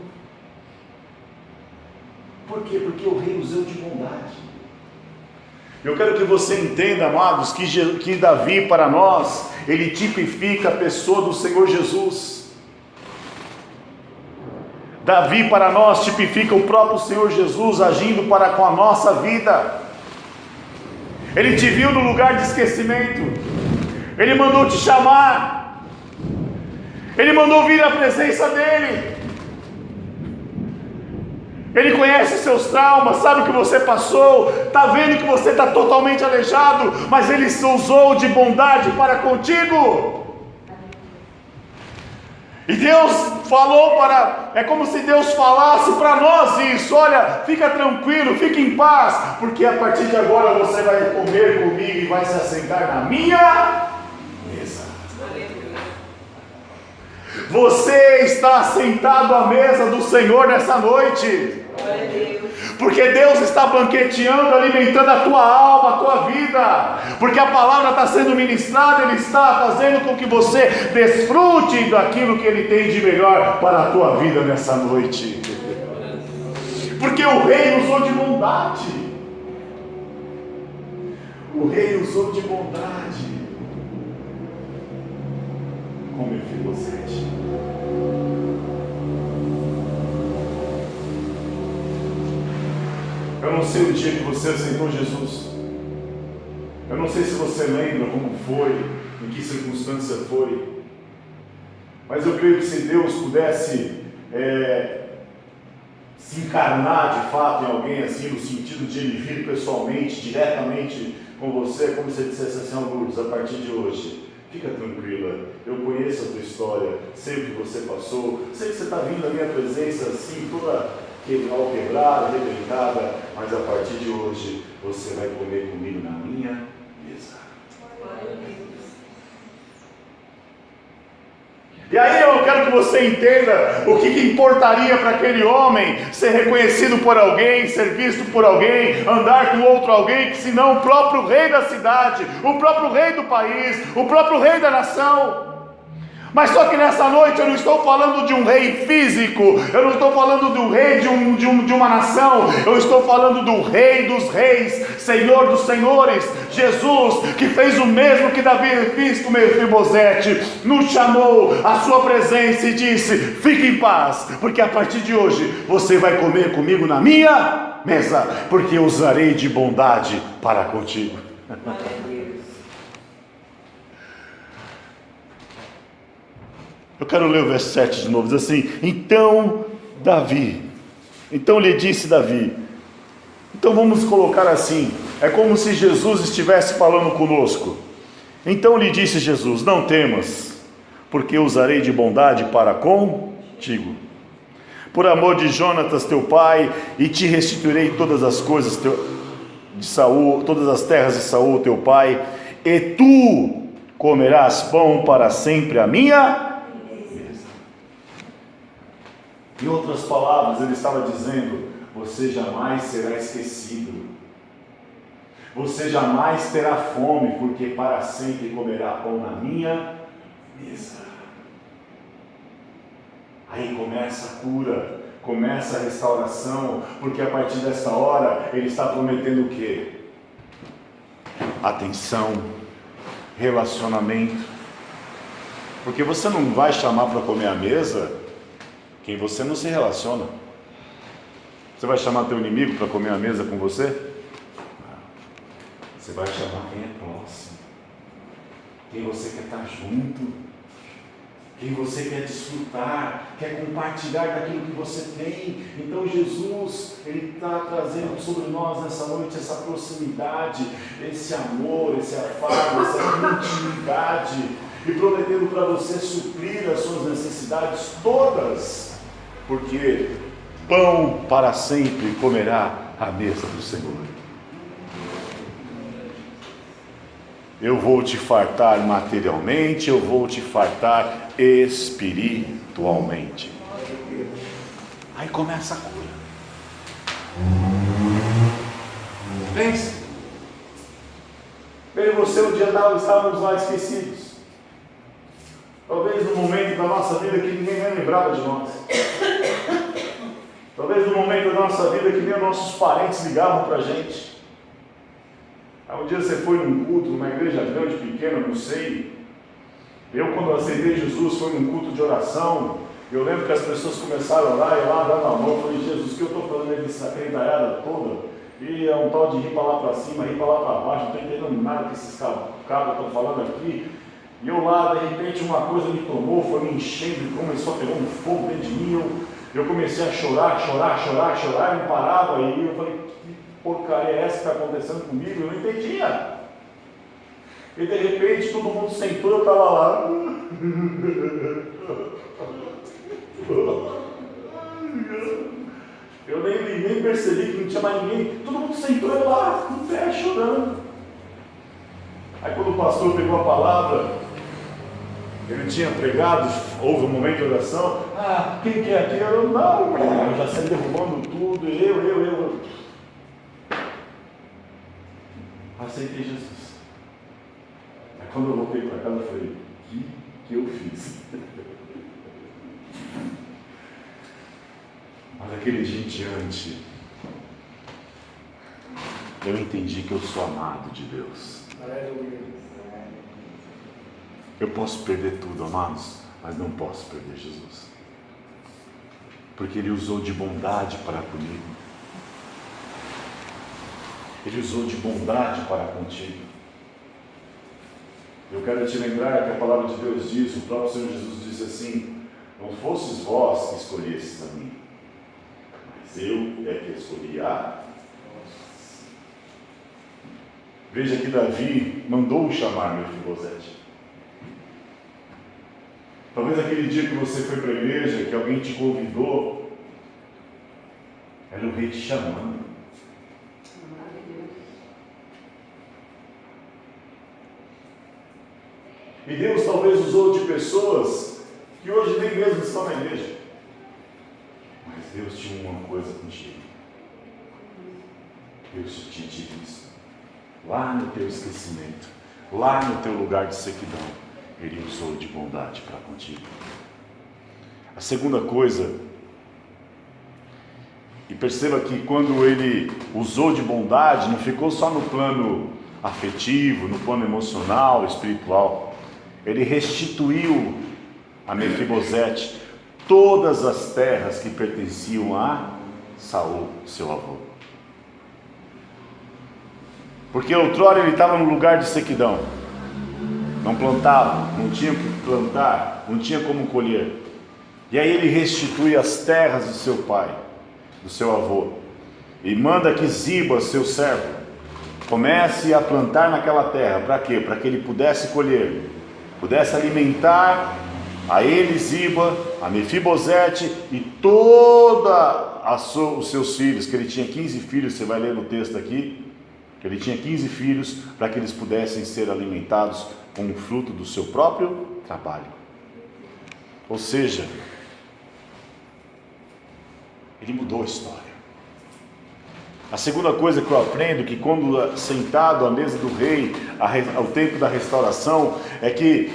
Por quê? Porque o rei usou de bondade. Eu quero que você entenda, amados, que Davi para nós, ele tipifica a pessoa do Senhor Jesus. Davi para nós tipifica o próprio Senhor Jesus agindo para com a nossa vida. Ele te viu no lugar de esquecimento. Ele mandou te chamar. Ele mandou vir à presença dele. Ele conhece seus traumas, sabe o que você passou, está vendo que você está totalmente aleijado, mas Ele usou de bondade para contigo. E Deus falou é como se Deus falasse para nós isso: olha, fica tranquilo, fica em paz, porque a partir de agora você vai comer comigo e vai se assentar na minha mesa. Você está sentado à mesa do Senhor nessa noite. Porque Deus está banqueteando, alimentando a tua alma, a tua vida. Porque a palavra está sendo ministrada, Ele está fazendo com que você desfrute daquilo que Ele tem de melhor para a tua vida nessa noite. Porque o rei usou de bondade. O rei usou de bondade. Com Mefibosete. Eu não sei o dia que você aceitou Jesus. Eu não sei se você lembra como foi, em que circunstância foi. Mas eu creio que se Deus pudesse se encarnar de fato em alguém assim, no sentido de Ele vir pessoalmente, diretamente com você, como se Ele dissesse assim: Lourdes, a partir de hoje, fica tranquila, eu conheço a tua história, sei o que você passou, sei que você está vindo à minha presença assim, toda quebrada, arrebentada, mas a partir de hoje você vai comer comigo na minha mesa. E aí eu quero que você entenda o que importaria para aquele homem ser reconhecido por alguém, ser visto por alguém, andar com outro alguém, que senão o próprio rei da cidade, o próprio rei do país, o próprio rei da nação. Mas só que nessa noite eu não estou falando de um rei físico, eu não estou falando do rei de uma nação, eu estou falando do Rei dos Reis, Senhor dos Senhores, Jesus, que fez o mesmo que Davi fez com Mefibosete, nos chamou à sua presença e disse: fique em paz, porque a partir de hoje você vai comer comigo na minha mesa, porque eu usarei de bondade para contigo. Eu quero ler o verso 7 de novo, diz assim: então lhe disse Davi. Então vamos colocar assim, é como se Jesus estivesse falando conosco. Então lhe disse Jesus: não temas, porque eu usarei de bondade para contigo, por amor de Jonatas teu pai, e te restituirei todas as coisas de Saul, todas as terras de Saul teu pai, e tu comerás pão para sempre a minha. Em outras palavras, ele estava dizendo: você jamais será esquecido, você jamais terá fome, porque para sempre comerá pão na minha mesa. Aí começa a cura, começa a restauração, porque a partir dessa hora, ele está prometendo o quê? Atenção, relacionamento, porque você não vai chamar para comer à mesa quem você não se relaciona. Você vai chamar teu inimigo para comer à mesa com você? Não. Você vai chamar quem é próximo, quem você quer estar junto, quem você quer desfrutar, quer compartilhar daquilo que você tem. Então Jesus, Ele está trazendo sobre nós nessa noite essa proximidade, esse amor, esse afago, essa intimidade, e prometendo para você suprir as suas necessidades todas, porque pão para sempre comerá à mesa do Senhor. eu vou te fartar materialmente, eu vou te fartar espiritualmente. Aí começa a cura. Pense. Eu e você um dia estávamos lá esquecidos. Talvez no momento da nossa vida que ninguém nem lembrava de nós. Talvez no momento da nossa vida que nem os nossos parentes ligavam para a gente. Aí um dia você foi num culto, numa igreja grande, pequena, não sei. Eu, quando aceitei Jesus, foi num culto de oração. Eu lembro que as pessoas começaram a orar, e lá dando a mão, eu falei, Jesus, o que eu estou fazendo aí dessa crentaiada toda? E é um tal de rir para lá para cima, rir para lá para baixo, não estou entendendo nada que esses cabos estão falando aqui. E eu lá, de repente, uma coisa me tomou, foi me enchendo, começou a pegar um fogo dentro de mim. Eu comecei a chorar, e não parava. E eu falei, que porcaria é essa que está acontecendo comigo? Eu não entendia. E de repente, todo mundo sentou, eu estava lá. Eu nem percebi que não tinha mais ninguém. Todo mundo sentou, eu lá, com o pé, chorando. Aí quando o pastor pegou a palavra, ele tinha pregado, houve um momento de oração. Quem que é aqui? Eu não, eu já saí derrubando tudo, eu. Aceitei Jesus. Aí quando eu voltei para casa, eu falei, o que eu fiz? Mas aquele dia em diante, eu entendi que eu sou amado de Deus. Eu posso perder tudo, amados, mas não posso perder Jesus. Porque Ele usou de bondade para comigo. Ele usou de bondade para contigo. Eu quero te lembrar que a palavra de Deus diz, o próprio Senhor Jesus disse assim, não fosses vós que escolhesses a mim, mas eu é que escolhi a vós. Veja que Davi mandou chamar Mefibosete. Talvez aquele dia que você foi para a igreja, que alguém te convidou, era o rei te chamando. E Deus talvez usou de pessoas que hoje nem mesmo estão na igreja. Mas Deus tinha uma coisa contigo. Deus tinha te visto. Lá no teu esquecimento, lá no teu lugar de sequidão, Ele usou de bondade para contigo. A segunda coisa, e perceba que quando Ele usou de bondade, não ficou só no plano afetivo, no plano emocional, espiritual. Ele restituiu a Mefibosete todas as terras que pertenciam a Saul, seu avô. Porque outrora ele estava no lugar de sequidão. Não plantava, não tinha o que plantar, não tinha como colher. E aí ele restitui as terras do seu pai, do seu avô. E manda que Ziba, seu servo, comece a plantar naquela terra. Para quê? Para que ele pudesse colher, pudesse alimentar a ele, Ziba, a Mefibosete e toda os seus filhos, que ele tinha 15 filhos, você vai ler no texto aqui, que ele tinha 15 filhos, para que eles pudessem ser alimentados com o fruto do seu próprio trabalho. Ou seja, ele mudou a história. A segunda coisa que eu aprendo, que quando sentado à mesa do rei, ao tempo da restauração, é que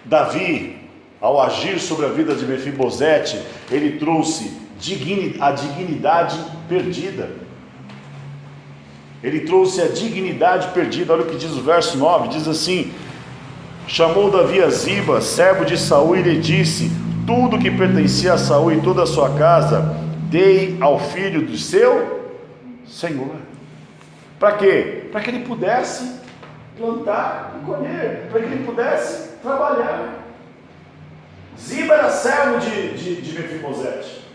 Davi, ao agir sobre a vida de Mefibosete, ele trouxe a dignidade perdida. Ele trouxe a dignidade perdida. Olha o que diz o verso 9, diz assim: chamou Davi a Ziba, servo de Saul, e lhe disse: tudo que pertencia a Saul e toda a sua casa, dei ao filho do seu Senhor. Para quê? Para que ele pudesse plantar e colher, para que ele pudesse trabalhar. Ziba era servo de Mefibosete.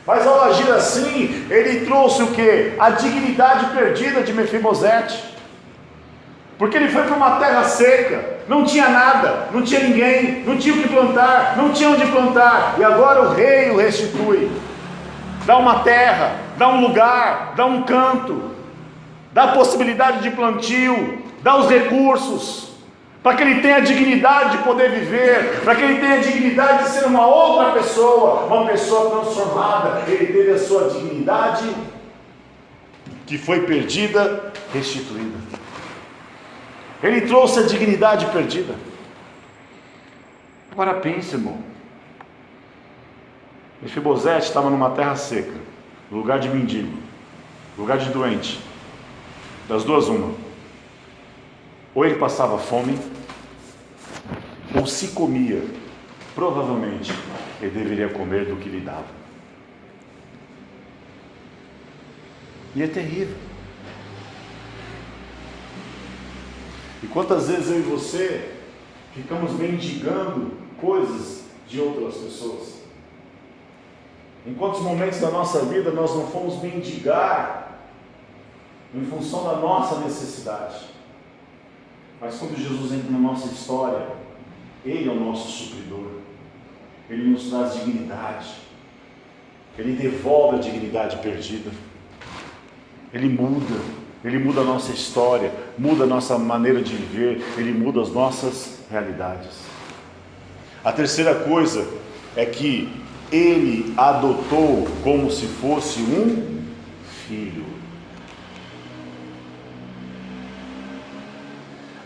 Mas ao agir assim, ele trouxe o quê? A dignidade perdida de Mefibosete. Porque ele foi para uma terra seca, não tinha nada, não tinha ninguém, não tinha o que plantar, não tinha onde plantar. E agora o rei o restitui. Dá uma terra, dá um lugar, dá um canto, dá a possibilidade de plantio, dá os recursos, para que ele tenha a dignidade de poder viver, para que ele tenha a dignidade de ser uma outra pessoa, uma pessoa transformada. Ele teve a sua dignidade, que foi perdida, restituída. Ele trouxe a dignidade perdida. Agora pense, irmão. Mefibosete estava numa terra seca, lugar de mendigo, lugar de doente. Das duas, uma: ou ele passava fome, ou se comia, provavelmente ele deveria comer do que lhe dava. E é terrível. E quantas vezes eu e você ficamos mendigando coisas de outras pessoas? Em quantos momentos da nossa vida nós não fomos mendigar em função da nossa necessidade? Mas quando Jesus entra na nossa história, Ele é o nosso supridor. Ele nos traz dignidade. Ele devolve a dignidade perdida. Ele muda a nossa história, muda a nossa maneira de viver, Ele muda as nossas realidades. A terceira coisa é que Ele adotou como se fosse um filho.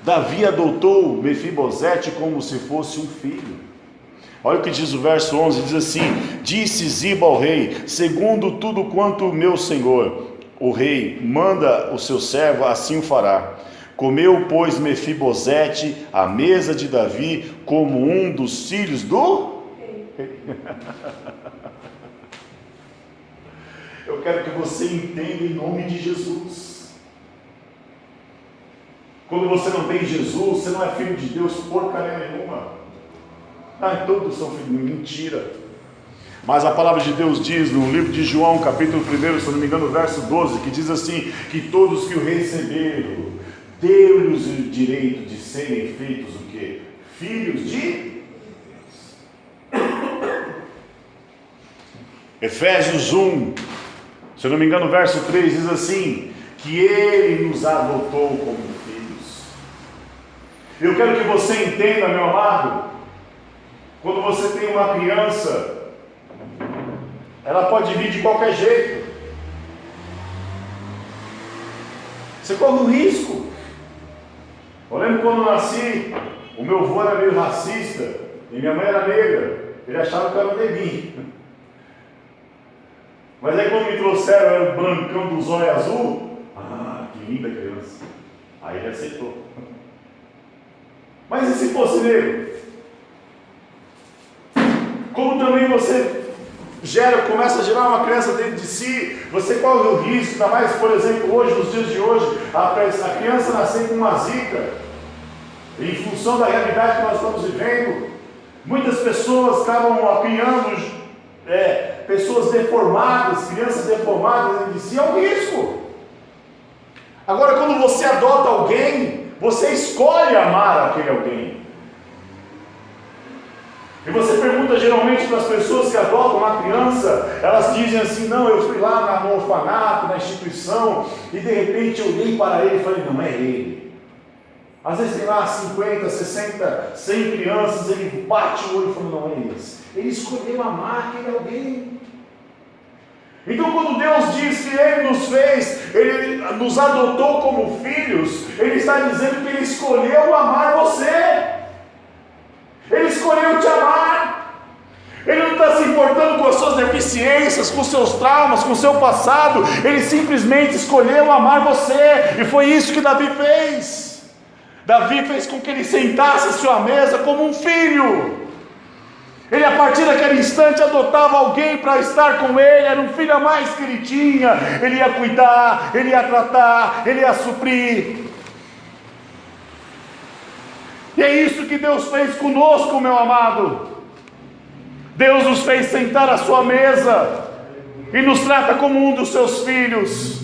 Davi adotou Mefibosete como se fosse um filho. Olha o que diz o verso 11, diz assim: disse Ziba ao rei: segundo tudo quanto o meu senhor, o rei, manda o seu servo, assim o fará. Comeu, pois, Mefibosete à mesa de Davi como um dos filhos do rei. Eu quero que você entenda em nome de Jesus. Quando você não tem Jesus, você não é filho de Deus porcaria nenhuma. Todos são filhos, mentira. Mas a palavra de Deus diz no livro de João, capítulo 1, se não me engano, verso 12, que diz assim: que todos que o receberam, deu-lhes o direito de serem feitos o quê? Filhos de Deus. Efésios 1, se eu não me engano, verso 3, diz assim: que Ele nos adotou como filhos. Eu quero que você entenda, meu amado, quando você tem uma criança, ela pode vir de qualquer jeito. Você corre um risco. Eu lembro quando eu nasci, o meu avô era meio racista e minha mãe era negra. Ele achava que eu era neguinho. Mas aí quando me trouxeram, eu era o brancão do zóio azul. Ah, que linda criança. Aí ele aceitou. Mas e se fosse negro? Como também você começa a gerar uma criança dentro de si, você corre o risco, ainda mais, por exemplo, hoje, nos dias de hoje, a criança nascer com uma zika, em função da realidade que nós estamos vivendo. Muitas pessoas acabam criando pessoas deformadas, crianças deformadas dentro de si, é um risco. Agora, quando você adota alguém, você escolhe amar aquele alguém. E você pergunta geralmente para as pessoas que adotam uma criança, elas dizem assim: não, eu fui lá no orfanato, na instituição, e de repente eu olhei para ele e falei: não é ele. Às vezes tem lá 50, 60, 100 crianças, ele bate o olho e fala: não é esse. Ele escolheu amar aquele alguém. Então, quando Deus diz que Ele nos fez, Ele nos adotou como filhos, Ele está dizendo que Ele escolheu amar você. Ele escolheu te amar. Ele não está se importando com as suas deficiências, com os seus traumas, com o seu passado. Ele simplesmente escolheu amar você. E foi isso que Davi fez. Davi fez com que ele sentasse à sua mesa como um filho. Ele, a partir daquele instante, adotava alguém para estar com ele. Era um filho a mais que ele tinha. Ele ia cuidar, ele ia tratar, ele ia suprir. E é isso que Deus fez conosco, meu amado. Deus nos fez sentar à sua mesa e nos trata como um dos seus filhos,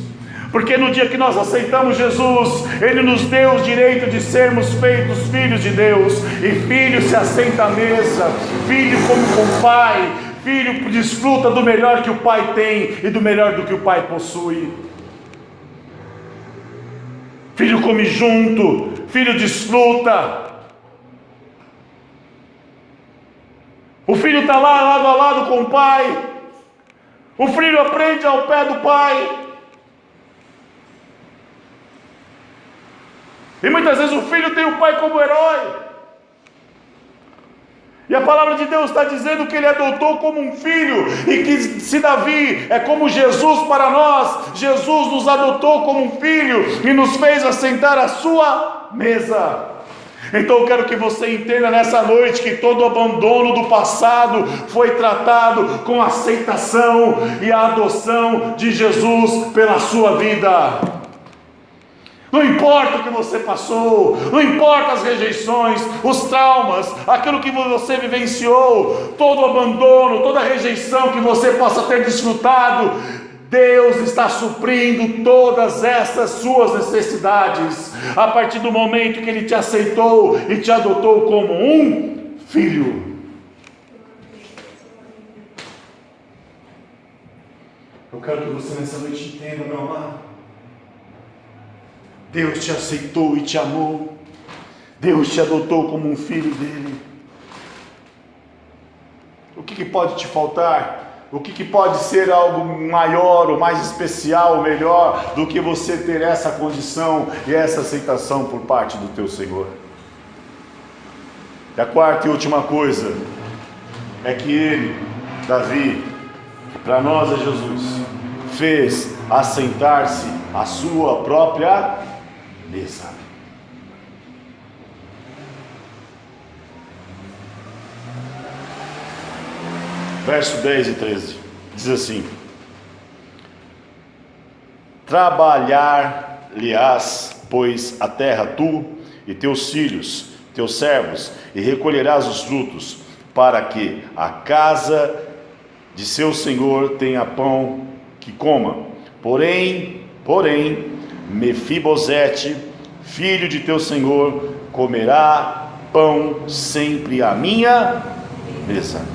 porque no dia que nós aceitamos Jesus, Ele nos deu o direito de sermos feitos filhos de Deus. E filho se assenta à mesa, filho come com o pai, filho desfruta do melhor que o pai tem e do melhor do que o pai possui. Filho come junto, filho desfruta. O filho está lá lado a lado com o pai. O filho aprende ao pé do pai. E muitas vezes o filho tem o pai como herói. E a palavra de Deus está dizendo que ele adotou como um filho. E que se Davi é como Jesus para nós, Jesus nos adotou como um filho e nos fez assentar à sua mesa. Então eu quero que você entenda nessa noite que todo o abandono do passado foi tratado com a aceitação e a adoção de Jesus pela sua vida. Não importa o que você passou, não importa as rejeições, os traumas, aquilo que você vivenciou, todo o abandono, toda a rejeição que você possa ter desfrutado, Deus está suprindo todas essas suas necessidades, a partir do momento que Ele te aceitou e te adotou como um filho. Eu quero que você nessa noite entenda, meu amado. Deus te aceitou e te amou. Deus te adotou como um filho dele. O que pode te faltar? O que pode ser algo maior, ou mais especial, ou melhor, do que você ter essa condição e essa aceitação por parte do teu Senhor? E a quarta e última coisa é que ele, Davi, que para nós é Jesus, fez assentar-se à sua própria mesa. Verso 10 e 13 diz assim: trabalhar-lhe-ás, pois, a terra tu e teus filhos, teus servos, e recolherás os frutos, para que a casa de seu senhor tenha pão que coma. Porém, Mefibosete, filho de teu senhor, comerá pão sempre à minha mesa.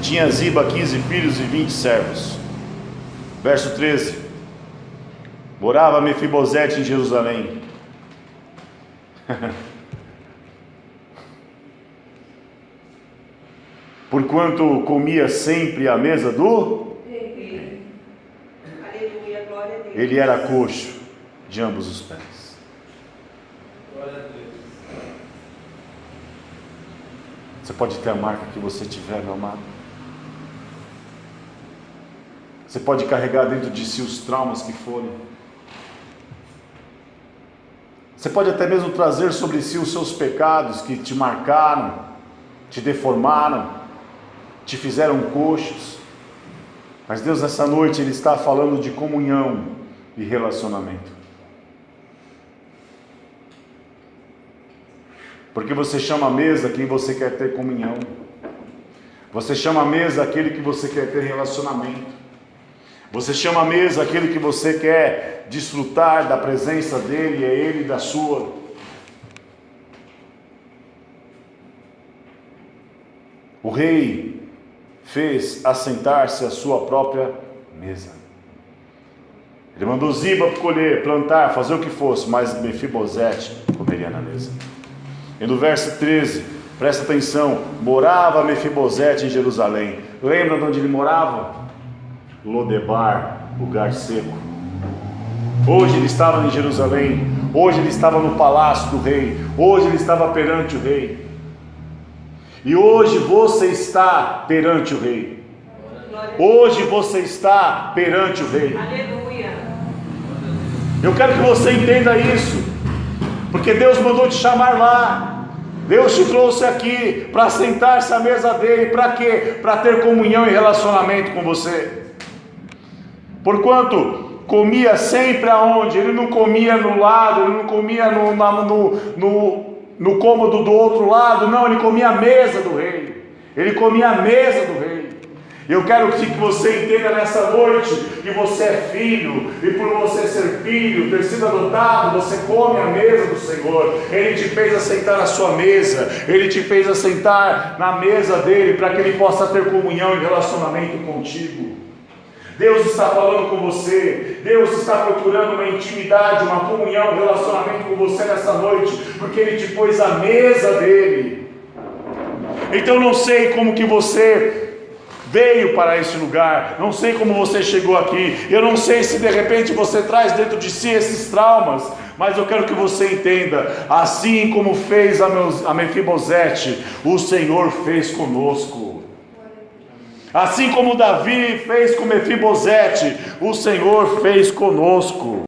Tinha Ziba 15 filhos e 20 servos. Verso 13: morava Mefibosete em Jerusalém. Porquanto comia sempre à mesa do rei. Aleluia, glória a Deus. Ele era coxo de ambos os pés. Glória a Deus. Você pode ter a marca que você tiver, meu amado. Você pode carregar dentro de si os traumas que forem. Você pode até mesmo trazer sobre si os seus pecados que te marcaram, te deformaram, te fizeram coxos. Mas Deus nessa noite Ele está falando de comunhão e relacionamento. Porque você chama a mesa quem você quer ter comunhão. Você chama a mesa aquele que você quer ter relacionamento. Você chama a mesa aquele que você quer desfrutar da presença dele, é ele da sua. O rei fez assentar-se à sua própria mesa. Ele mandou Ziba colher, plantar, fazer o que fosse, mas Mefibosete comeria na mesa. E no verso 13, presta atenção, morava Mefibosete em Jerusalém. Lembra de onde ele morava? Lodebar, lugar seco. Hoje ele estava em Jerusalém, hoje ele estava no palácio do rei, hoje ele estava perante o rei. E hoje você está perante o rei. Hoje você está perante o rei. Aleluia. Eu quero que você entenda isso, porque Deus mandou te chamar lá. Deus te trouxe aqui para sentar-se à mesa dele. Para quê? Para ter comunhão e relacionamento com você. Porquanto comia sempre aonde? Ele não comia no lado, ele não comia no cômodo do outro lado, não, ele comia a mesa do rei. Ele comia a mesa do rei. Eu quero que você entenda nessa noite que você é filho, e por você ser filho, ter sido adotado, você come a mesa do Senhor. Ele te fez assentar à sua mesa, Ele te fez assentar na mesa dele, para que Ele possa ter comunhão e relacionamento contigo. Deus está falando com você, Deus está procurando uma intimidade, uma comunhão, um relacionamento com você nessa noite, porque Ele te pôs à mesa dEle. Então não sei como que você veio para esse lugar, não sei como você chegou aqui, eu não sei se de repente você traz dentro de si esses traumas, mas eu quero que você entenda, assim como fez a Mefibosete, o Senhor fez conosco. Assim como Davi fez com Mefibosete, o Senhor fez conosco.